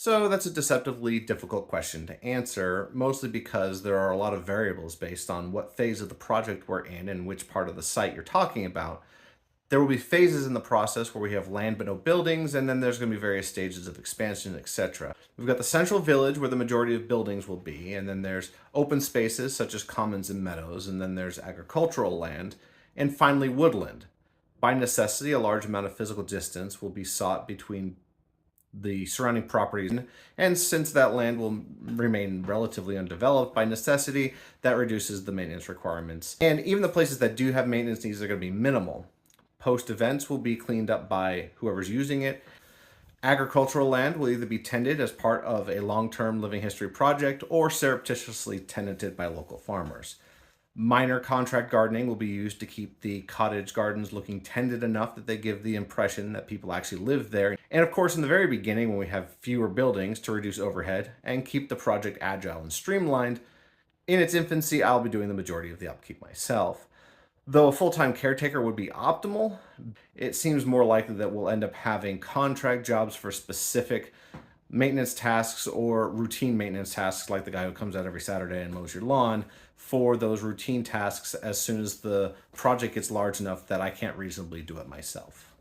So that's a deceptively difficult question to answer, mostly because there are a lot of variables based on what phase of the project we're in and which part of the site you're talking about. There will be phases in the process where we have land but no buildings, and then there's going to be various stages of expansion, etc. We've got the central village where the majority of buildings will be, and then there's open spaces such as commons and meadows, and then there's agricultural land, and finally woodland. By necessity, a large amount of physical distance will be sought between the surrounding properties. And since that land will remain relatively undeveloped by necessity, that reduces the maintenance requirements. And even the places that do have maintenance needs are going to be minimal. Post events will be cleaned up by whoever's using it. Agricultural land will either be tended as part of a long term living history project or surreptitiously tenanted by local farmers. Minor contract gardening will be used to keep the cottage gardens looking tended enough that they give the impression that people actually live there. And of course, in the very beginning, when we have fewer buildings to reduce overhead and keep the project agile and streamlined, in its infancy, I'll be doing the majority of the upkeep myself. Though a full time caretaker would be optimal, it seems more likely that we'll end up having contract jobs for specific maintenance tasks or routine maintenance tasks, like the guy who comes out every Saturday and mows your lawn, for those routine tasks as soon as the project gets large enough that I can't reasonably do it myself.